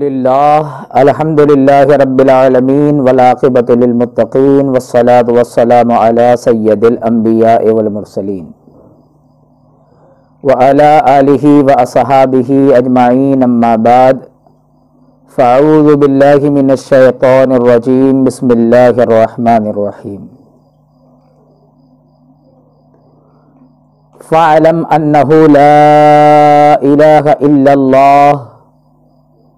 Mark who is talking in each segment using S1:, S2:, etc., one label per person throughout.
S1: الحمد للہ رب العالمین والعاقبۃ للمتقین والصلاة والسلام علی سید الانبیاء والمرسلین وعلی آلہ واصحابہ اجمعین اما بعد فاعوذ باللہ من الشیطان الرجیم بسم اللہ الرحمن الرحیم فاعلم انہ لا الہ الا اللہ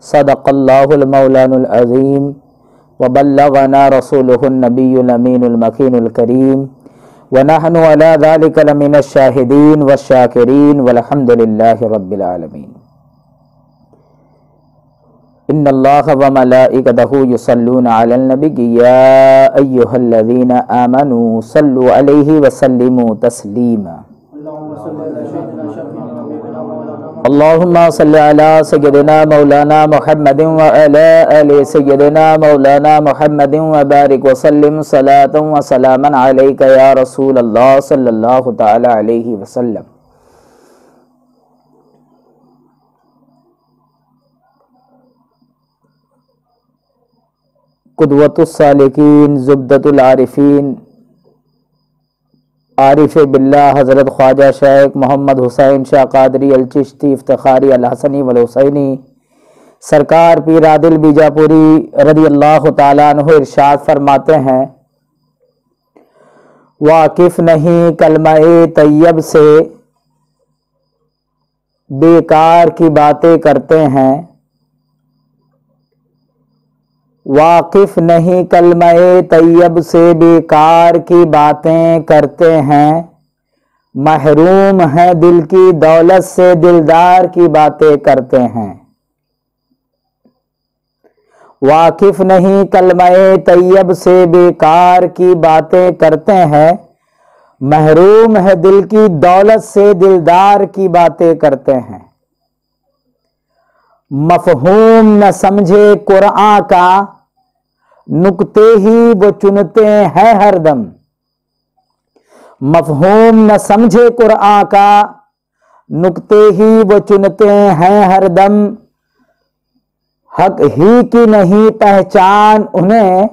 S1: صدق اللہ المولان العظیم وبلغنا رسولہ النبی الامین المکین الکریم ونحن علی ذلک لمن الشاہدین والشاکرین والحمد للہ رب العالمین۔ ان اللہ وملائکتہ یصلون علی النبی یا ایہا الذین آمنوا صلوا علیہ وسلموا تسلیما۔ اللہم صلی علی سیدنا مولانا محمد وعلی آل سیدنا مولانا محمد وبارک وسلم صلاة وسلاما علیک یا رسول اللہ صلی اللہ تعالی علیہ وسلم۔ قدوۃ السالکین زبدۃ العارفین عارف باللہ حضرت خواجہ شیخ محمد حسین شاہ قادری الچشتی افتخاری الحسنی والحسینی سرکار پیر عادل بیجاپوری رضی اللہ تعالیٰ عنہ ارشاد فرماتے ہیں، واقف نہیں کلمہ طیب سے بیکار کی باتیں کرتے ہیں، واقف نہیں کلمہ طیب سے بیکار کی باتیں کرتے ہیں، محروم ہیں دل کی دولت سے دلدار کی باتیں کرتے ہیں۔ واقف نہیں کلمہ طیب سے بیکار کی باتیں کرتے ہیں، محروم ہے دل کی دولت سے دلدار کی باتیں کرتے ہیں۔ مفہوم نہ سمجھے قرآن کا نکتے ہی وہ چنتے ہیں ہر دم، مفہوم نہ سمجھے قرآن کا نکتے ہی وہ چنتے ہیں ہر دم، حق ہی کی نہیں پہچان انہیں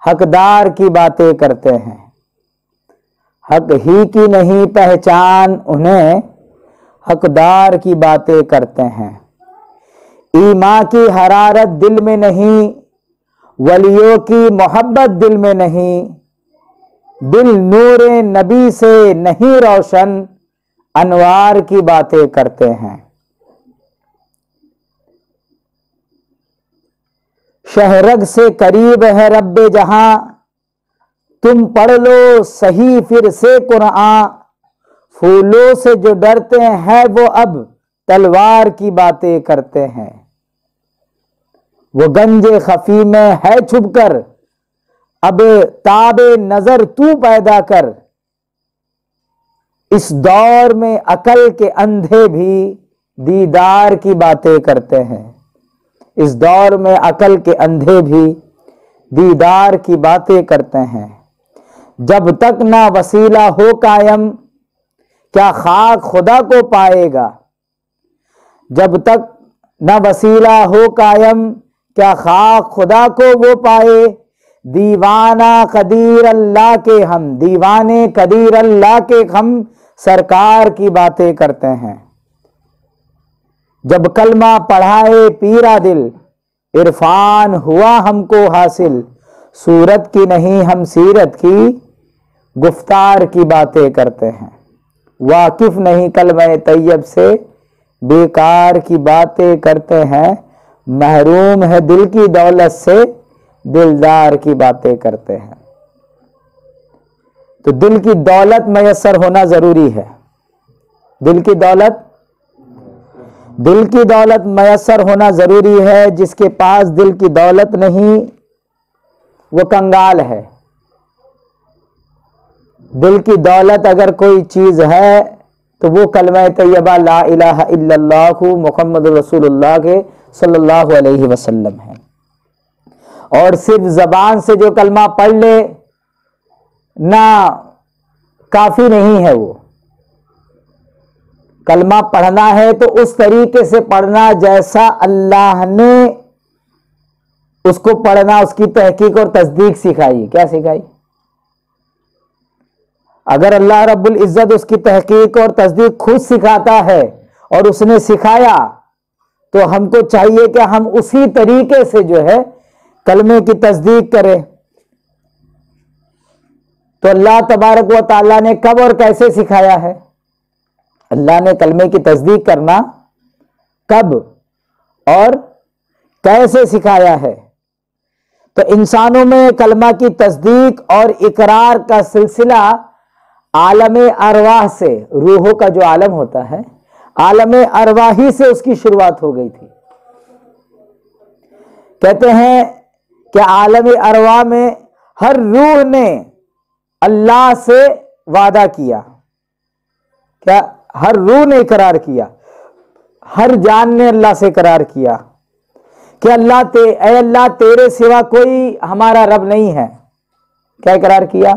S1: حقدار کی باتیں کرتے ہیں، حق ہی کی نہیں پہچان انہیں حقدار کی باتیں کرتے ہیں۔ ایمان کی حرارت دل میں نہیں، ولیوں کی محبت دل میں نہیں، دل نور نبی سے نہیں روشن، انوار کی باتیں کرتے ہیں۔ شہرگ سے قریب ہے رب جہاں، تم پڑھ لو صحیح پھر سے قرآن، پھولوں سے جو ڈرتے ہیں وہ اب تلوار کی باتیں کرتے ہیں۔ وہ گنج خفی میں ہے چھپ کر، اب تاب نظر تو پیدا کر، اس دور میں عقل کے اندھے بھی دیدار کی باتیں کرتے ہیں، اس دور میں عقل کے اندھے بھی دیدار کی باتیں کرتے ہیں۔ جب تک نہ وسیلہ ہو قائم، کیا خاک خدا کو پائے گا، جب تک نہ وسیلہ ہو قائم، کیا خاک خدا کو وہ پائے، دیوانہ قدیر اللہ کے ہم، دیوانے قدیر اللہ کے ہم سرکار کی باتیں کرتے ہیں۔ جب کلمہ پڑھائے پیرا دل، عرفان ہوا ہم کو حاصل، صورت کی نہیں ہم سیرت کی گفتار کی باتیں کرتے ہیں۔ واقف نہیں کلمہ طیب سے بیکار کی باتیں کرتے ہیں، محروم ہے دل کی دولت سے دلدار کی باتیں کرتے ہیں۔ تو دل کی دولت میسر ہونا ضروری ہے، دل کی دولت میسر ہونا ضروری ہے۔ جس کے پاس دل کی دولت نہیں وہ کنگال ہے۔ دل کی دولت اگر کوئی چیز ہے تو وہ کلمہ طیبہ لا الہ الا اللہ محمد رسول اللہ کے صلی اللہ علیہ وسلم ہے۔ اور صرف زبان سے جو کلمہ پڑھ لے نہ کافی نہیں ہے، وہ کلمہ پڑھنا ہے تو اس طریقے سے پڑھنا جیسا اللہ نے اس کو پڑھنا، اس کی تحقیق اور تصدیق سکھائی. کیا سکھائی؟ اگر اللہ رب العزت اس کی تحقیق اور تصدیق خود سکھاتا ہے اور اس نے سکھایا تو ہم کو چاہیے کہ ہم اسی طریقے سے جو ہے کلمے کی تصدیق کریں. تو اللہ تبارک و تعالیٰ نے کب اور کیسے سکھایا ہے؟ اللہ نے کلمے کی تصدیق کرنا کب اور کیسے سکھایا ہے؟ تو انسانوں میں کلمہ کی تصدیق اور اقرار کا سلسلہ عالم ارواح سے، روحوں کا جو عالم ہوتا ہے، عالم ارواحی سے اس کی شروعات ہو گئی تھی. کہتے ہیں کہ عالم ارواح میں ہر روح نے اللہ سے وعدہ کیا. کیا؟ ہر روح نے اقرار کیا، ہر جان نے اللہ سے اقرار کیا کہ اے اللہ تیرے سوا کوئی ہمارا رب نہیں ہے. کیا اقرار کیا؟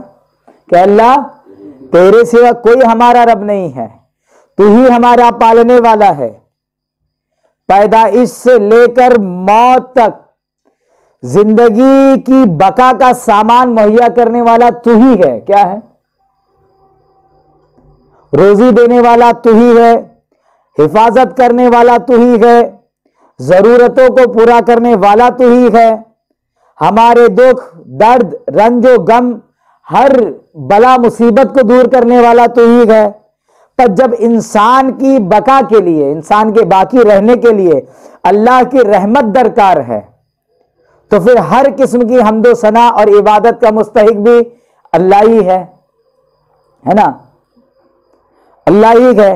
S1: کہ اللہ تیرے سوا کوئی ہمارا رب نہیں ہے، تو ہی ہمارا پالنے والا ہے، پیدائش سے لے کر موت تک زندگی کی بقا کا سامان مہیا کرنے والا تو ہی ہے. کیا ہے؟ روزی دینے والا تو ہی ہے، حفاظت کرنے والا تو ہی ہے، ضرورتوں کو پورا کرنے والا تو ہی ہے، ہمارے دکھ درد رنج و غم ہر بلا مصیبت کو دور کرنے والا تو ہی ہے. پر جب انسان کی بقا کے لیے، انسان کے باقی رہنے کے لیے اللہ کی رحمت درکار ہے تو پھر ہر قسم کی حمد و ثنا اور عبادت کا مستحق بھی اللہ ہی ہے نا؟ اللہ ہی ہے.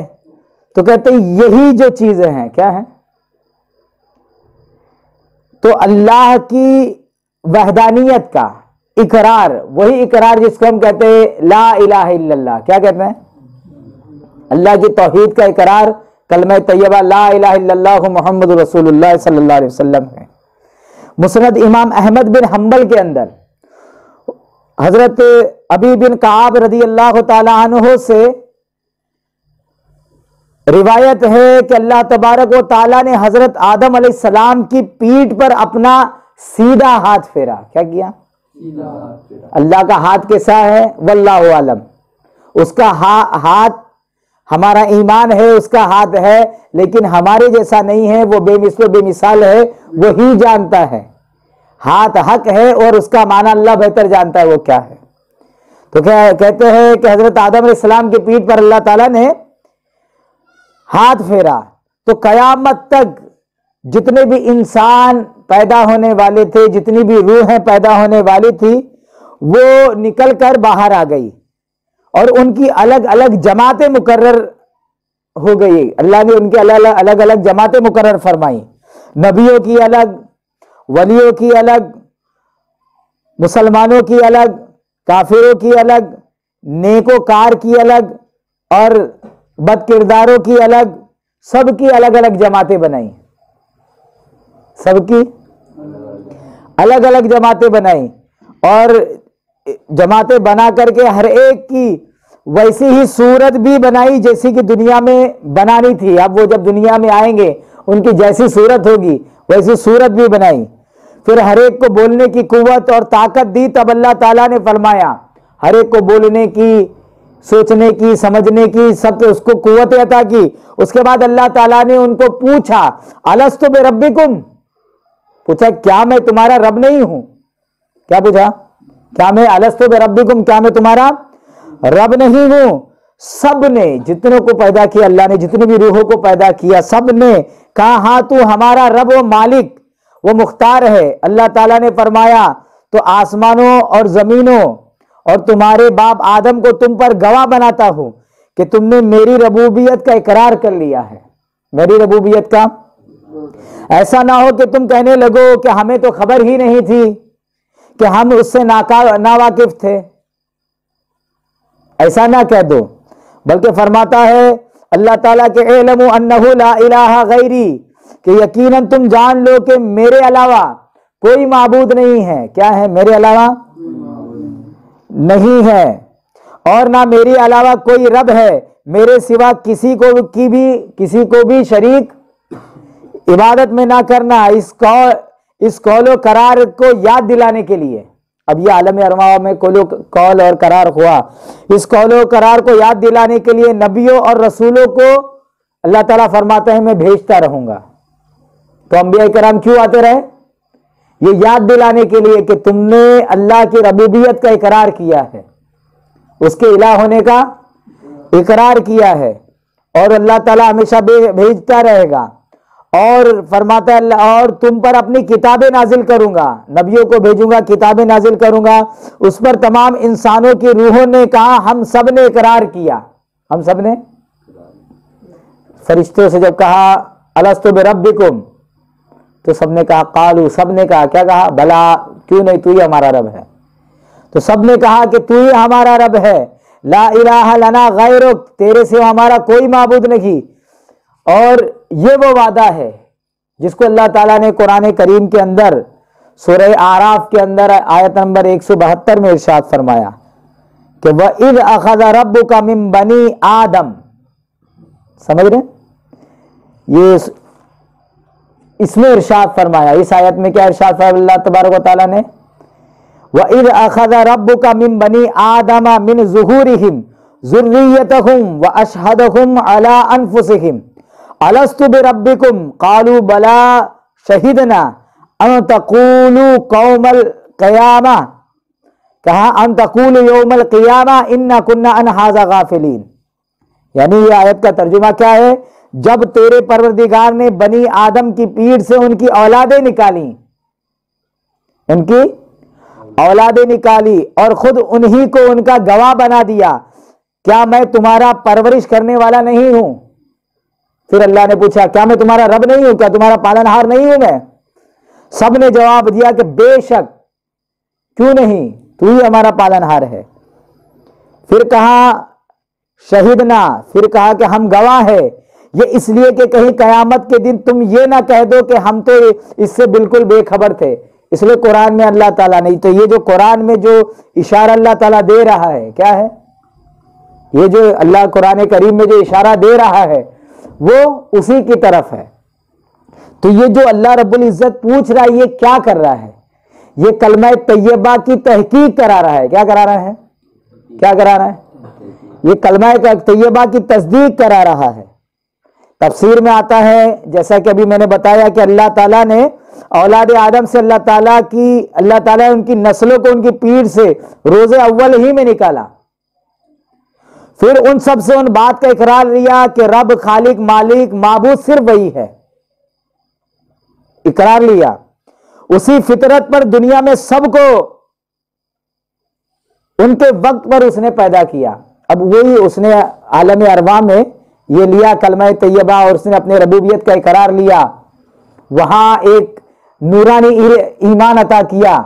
S1: تو کہتے ہیں یہی جو چیزیں ہیں کیا ہیں؟ تو اللہ کی وحدانیت کا اقرار، وہی اقرار جس کو ہم کہتے ہیں لا الہ الا اللہ. کیا کہتے ہیں؟ اللہ کی توحید کا اقرار کلمہ طیبہ لا الہ الا اللہ محمد رسول اللہ صلی اللہ علیہ وسلم ہے. مسند امام احمد بن حنبل کے اندر حضرت ابی بن کعب رضی اللہ تعالی عنہ سے روایت ہے کہ اللہ تبارک و تعالیٰ نے حضرت آدم علیہ السلام کی پیٹھ پر اپنا سیدھا ہاتھ پھیرا. کیا کیا؟ اللہ کا ہاتھ کیسا ہے؟ واللہ عالم. اس کا ہاتھ ہمارا ایمان ہے، اس کا ہاتھ ہے، لیکن ہمارے جیسا نہیں ہے، وہ بے مثل و بے مثال ہے، وہی جانتا ہے. ہاتھ حق ہے اور اس کا معنی اللہ بہتر جانتا ہے وہ کیا ہے. تو کیا کہتے ہیں کہ حضرت آدم علیہ السلام کی پیٹھ پر اللہ تعالیٰ نے ہاتھ پھیرا تو قیامت تک جتنے بھی انسان پیدا ہونے والے تھے، جتنی بھی روحیں پیدا ہونے والی تھی، وہ نکل کر باہر آ گئی اور ان کی الگ الگ جماعتیں مقرر ہو گئی. اللہ نے ان کی الگ الگ جماعتیں مقرر فرمائی. نبیوں کی الگ، ولیوں کی الگ، مسلمانوں کی الگ، کافروں کی الگ، نیکوکار کی الگ اور بد کرداروں کی الگ، سب کی الگ الگ جماعتیں بنائیں. سب کی الگ الگ جماعتیں بنائیں اور جماعتیں بنا کر کے ہر ایک کی ویسی ہی صورت بھی بنائی جیسی کہ دنیا میں بنانی تھی. اب وہ جب دنیا میں آئیں گے ان کی جیسی صورت ہوگی ویسی صورت بھی بنائی. پھر ہر ایک کو بولنے کی قوت اور طاقت دی. تب اللہ تعالیٰ نے فرمایا ہر ایک کو بولنے کی، سوچنے کی، سمجھنے کی، سب اس کو قوت عطا کی. اس کے بعد اللہ تعالیٰ نے ان کو پوچھا الست بربکم، پوچھا کیا میں تمہارا رب نہیں ہوں؟ کیا پوچھا؟ کیا میں الست بربکم، کیا میں تمہارا رب نہیں ہوں؟ سب نے، جتنوں کو پیدا کیا اللہ نے، جتنی بھی روحوں کو پیدا کیا، سب نے کہا ہاں تو ہمارا رب و مالک وہ مختار ہے. اللہ تعالیٰ نے فرمایا تو آسمانوں اور زمینوں اور تمہارے باپ آدم کو تم پر گواہ بناتا ہوں کہ تم نے میری ربوبیت کا اقرار کر لیا ہے. میری ربوبیت کا، ایسا نہ ہو کہ تم کہنے لگو کہ ہمیں تو خبر ہی نہیں تھی، کہ ہم اس سے ناواقف تھے. ایسا نہ کہہ دو، بلکہ فرماتا ہے اللہ تعالیٰ کہ اعلموا انہ لا الہ غیری، کہ یقیناً تم جان لو کہ میرے علاوہ کوئی معبود نہیں ہے. کیا ہے؟ میرے علاوہ نہیں ہے، اور نہ میرے علاوہ کوئی رب ہے. میرے سوا کسی کو بھی شریک عبادت میں نہ کرنا. اس قول و قرار کو یاد دلانے کے لیے. اب یہ عالم ارواح میں قول اور قرار ہوا، اس قول و قرار کو یاد دلانے کے لیے نبیوں اور رسولوں کو اللہ تعالیٰ فرماتے ہیں میں بھیجتا رہوں گا. تو انبیاء کرام کیوں آتے رہے؟ یہ یاد دلانے کے لیے کہ تم نے اللہ کی ربوبیت کا اقرار کیا ہے، اس کے الہ ہونے کا اقرار کیا ہے، اور اللہ تعالیٰ ہمیشہ بھیجتا رہے گا. اور فرماتا ہے اللہ اور تم پر اپنی کتابیں نازل کروں گا، نبیوں کو بھیجوں گا، کتابیں نازل کروں گا. اس پر تمام انسانوں کی روحوں نے کہا ہم سب نے اقرار کیا. ہم سب نے فرشتوں سے جب کہا الستو بربکم تو سب نے کہا قالو، سب نے کہا کیا کہا؟ بلا، کیوں نہیں، تو ہی ہمارا رب ہے. تو سب نے کہا کہ تو ہی ہمارا رب ہے، لا الہ لنا غیرک، تیرے سوا ہمارا کوئی معبود نہیں. اور یہ وہ وعدہ ہے جس کو اللہ تعالیٰ نے قرآن کریم کے اندر سورہ اعراف کے اندر آیت نمبر 172 میں ارشاد فرمایا کہ وَإِذْ أَخَذَ رَبُّكَ مِن بَنِي آدم. سمجھ رہے؟ یہ اس میں ارشاد فرمایا، اس آیت میں کیا ارشاد فرمایا اللہ تبارک و تعالیٰ نے؟ وَإِذْ أَخَذَ رَبُّكَ مِن بَنِي آدَمَ مِن ظُهُورِهِمْ ذُرِّيَّتَهُمْ وَأَشْهَدَهُمْ عَلَىٰ أَنفُسِهِمْ أَلَسْتُ بِرَبِّكُمْ قَالُوا بَلَىٰ شَهِدْنَا أَن تَقُولُوا قَوْمَ الْقِيَامَةِ کہا أَن تَقُولُوا يَوْمَ الْقِيَامَةِ إِنَّا كُنَّا عَنْ هَٰذَا غَافِلِينَ. یعنی یہ آیت کا ترجمہ کیا ہے؟ جب تیرے پروردگار نے بنی آدم کی پیٹ سے ان کی اولادیں نکالی، ان کی اولادیں نکالی اور خود انہی کو ان کا گواہ بنا دیا، کیا میں تمہارا پرورش کرنے والا نہیں ہوں؟ پھر اللہ نے پوچھا کیا میں تمہارا رب نہیں ہوں؟ کیا تمہارا پالنہار نہیں ہوں میں؟ سب نے جواب دیا کہ بے شک، کیوں نہیں، تو ہی ہمارا پالنہار ہے. پھر کہا شہیدنا، پھر کہا کہ ہم گواہ ہے. یہ اس لیے کہ کہیں قیامت کے دن تم یہ نہ کہہ دو کہ ہم تو اس سے بالکل بے خبر تھے. اس لیے قرآن میں اللہ تعالیٰ نہیں، تو یہ جو قرآن میں جو اشارہ اللہ تعالیٰ دے رہا ہے کیا ہے؟ یہ جو اللہ قرآن کریم میں جو اشارہ دے رہا ہے وہ اسی کی طرف ہے. تو یہ جو اللہ رب العزت پوچھ رہا ہے یہ کیا کر رہا ہے؟ یہ کلمہ طیبہ کی تحقیق کرا رہا ہے. کیا کرا رہا ہے؟ کیا کرا رہا ہے؟ یہ کلمہ طیبہ کی تصدیق کرا رہا ہے. تفسیر میں آتا ہے جیسا کہ ابھی میں نے بتایا کہ اللہ تعالیٰ نے اولاد آدم سے اللہ تعالیٰ ان کی نسلوں کو ان کی پیٹ سے روز اول ہی میں نکالا. پھر ان سب سے ان بات کا اقرار لیا کہ رب، خالق، مالک، معبود صرف وہی ہے. اقرار لیا. اسی فطرت پر دنیا میں سب کو ان کے وقت پر اس نے پیدا کیا. اب وہی اس نے عالم ارواح میں یہ لیا کلمہ طیبہ اور اس نے اپنے ربوبیت کا اقرار لیا، وہاں ایک نورانی ایمان عطا کیا.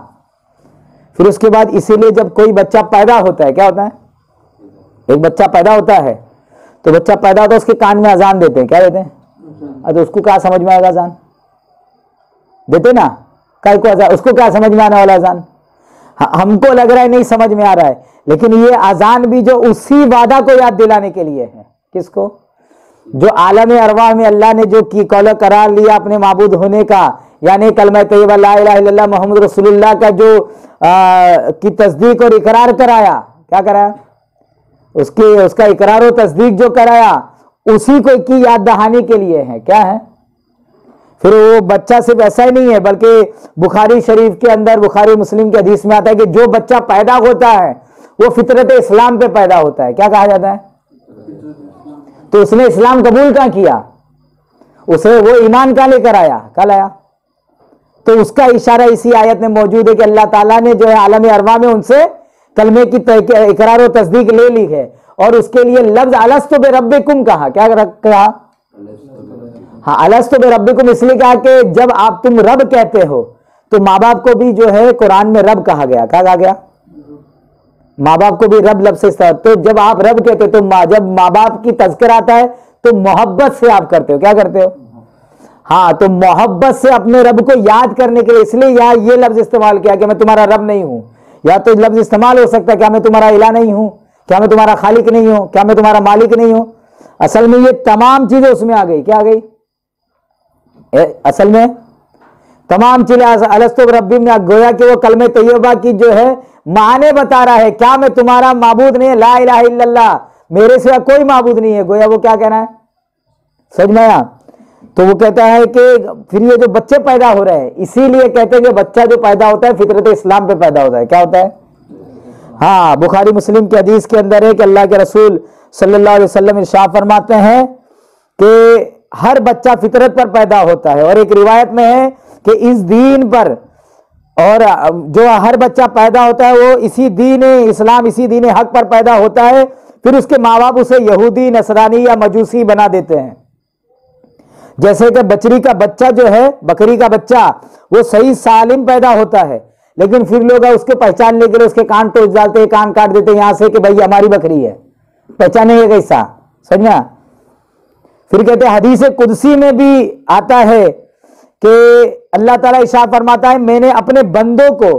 S1: پھر اس کے بعد اسی لیے جب کوئی بچہ پیدا ہوتا ہے، کیا ہوتا ہے؟ ایک بچہ پیدا ہوتا ہے تو بچہ پیدا ہوتا ہے اس کے کان میں اذان دیتے ہیں. کیا دیتے ہیں؟ تو اس کو کیا سمجھ میں آئے گا؟ اذان دیتے نا، اس کو کیا سمجھ میں آنے والا اذان؟ ہم کو لگ رہا ہے نہیں سمجھ میں آ رہا ہے، لیکن یہ اذان بھی جو اسی وعدہ کو یاد دلانے کے لیے ہے. کس کو؟ جو عالم ارواح میں اللہ نے جو کی قول قرار لیا اپنے معبود ہونے کا، یعنی کلمہ طیبہ لا الہ الا اللہ محمد رسول اللہ کا جو کی تصدیق اور اقرار کرایا. کیا کرایا؟ اس کا اقرار و تصدیق جو کرایا اسی کو کی یاد دہانی کے لیے ہے. کیا ہے؟ پھر وہ بچہ صرف ایسا ہی نہیں ہے بلکہ بخاری شریف کے اندر، بخاری مسلم کے حدیث میں آتا ہے کہ جو بچہ پیدا ہوتا ہے وہ فطرت اسلام پہ پیدا ہوتا ہے. کیا کہا جاتا ہے؟ تو اس نے اسلام قبول کہاں کیا؟ اسے وہ ایمان کا لے کر آیا. کیا لایا؟ تو اس کا اشارہ اسی آیت میں موجود ہے کہ اللہ تعالیٰ نے جو ہے عالم ارواح میں ان سے کلمے کی اقرار و تصدیق لے لی ہے، اور اس کے لیے لفظ الستو بربکم کہا. کیا کہا؟ ہاں، الستو بربکم اس لیے کہا کہ جب آپ تم رب کہتے ہو تو ماں باپ کو بھی جو ہے قرآن میں رب کہا گیا. کیا کہا گیا؟ ماں باپ کو بھی رب لفظ سے. تو جب آپ رب کہتے ہو تو جب ماں باپ کی تذکر آتا ہے تو محبت سے آپ کرتے ہو. کیا کرتے ہو؟ ہاں، تو محبت سے اپنے رب کو یاد کرنے کے لیے اس لیے یہاں یہ لفظ استعمال کیا کہ میں تمہارا رب نہیں ہوں. یا تو لفظ استعمال ہو سکتا ہے کیا میں تمہارا الہ نہیں ہوں، کیا میں تمہارا خالق نہیں ہوں، کیا میں تمہارا مالک نہیں ہوں. اصل میں یہ تمام چیزیں اس میں آ گئی. کیا آ گئی؟ اصل میں تمام چیزیں الستو بربی میں گویا کہ وہ کلمہ طیبہ کی جو ہے معنی بتا رہا ہے، کیا میں تمہارا معبود نہیں ہے، لا الہ الا اللہ، میرے سوا کوئی معبود نہیں ہے، گویا وہ کیا کہنا ہے، سمجھ میں آیا؟ تو وہ کہتا ہے کہ پھر یہ جو بچے پیدا ہو رہے ہیں، اسی لیے کہتے ہیں کہ بچہ جو پیدا ہوتا ہے فطرت اسلام پہ پیدا ہوتا ہے، کیا ہوتا ہے؟ ہاں، بخاری مسلم کی حدیث کے اندر ہے کہ اللہ کے رسول صلی اللہ علیہ وسلم ارشاد فرماتے ہیں کہ ہر بچہ فطرت پر پیدا ہوتا ہے، اور ایک روایت میں ہے کہ اس دین پر، اور جو ہر بچہ پیدا ہوتا ہے وہ اسی دین اسلام، اسی دین حق پر پیدا ہوتا ہے، پھر اس کے ماں باپ اسے یہودی، نصرانی یا مجوسی بنا دیتے ہیں۔ جیسے کہ بچری کا بچہ جو ہے، بکری کا بچہ وہ صحیح سالم پیدا ہوتا ہے، لیکن پھر لوگ اس کے پہچاننے کے لیے اس کے کان توڑ ڈالتے ہیں، کان کاٹ دیتے ہیں یہاں سے کہ بھائی ہماری بکری ہے، پہچانے گا کیسا، سمجھا؟ پھر کہتے ہیں حدیث قدسی میں بھی آتا ہے کہ اللہ تعالیٰ ارشاد فرماتا ہے میں نے اپنے بندوں کو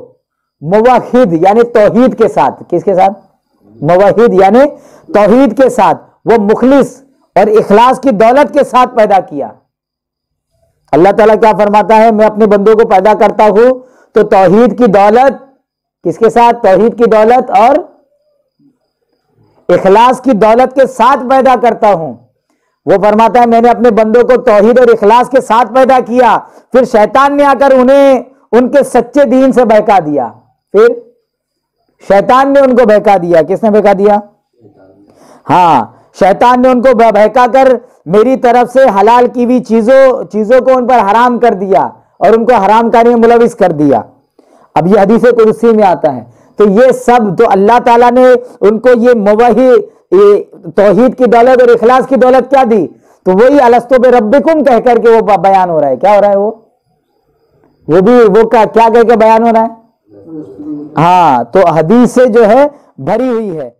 S1: موحد یعنی توحید کے ساتھ، کس کے ساتھ؟ موحد یعنی توحید کے ساتھ، وہ مخلص اور اخلاص کی دولت کے ساتھ پیدا کیا۔ اللہ تعالیٰ کیا فرماتا ہے، میں اپنے بندوں کو پیدا کرتا ہوں تو توحید کی دولت، کس کے ساتھ؟ توحید کی دولت اور اخلاص کی دولت کے ساتھ پیدا کرتا ہوں۔ وہ فرماتا ہے میں نے اپنے بندوں کو توحید اور اخلاص کے ساتھ پیدا کیا، پھر شیطان نے آ کر انہیں ان کے سچے دین سے بہکا دیا، پھر شیطان نے ان کو بہکا دیا۔ کس نے بہکا دیا؟ ہاں، شیطان نے ان کو بہکا کر میری طرف سے حلال کی ہوئی چیزوں کو ان پر حرام کر دیا اور ان کو حرام کاری میں ملوث کر دیا۔ اب یہ حدیث قدسی میں آتا ہے، تو یہ سب تو اللہ تعالیٰ نے ان کو یہ موحد، توحید کی دولت اور اخلاص کی دولت کیا دی؟ تو وہی الستو بربکم کہہ کر کے وہ بیان ہو رہا ہے۔ کیا ہو رہا ہے؟ وہ بھی وہ کیا کہہ کے بیان ہو رہا ہے؟ ہاں، تو حدیث سے جو ہے بھری ہوئی ہے۔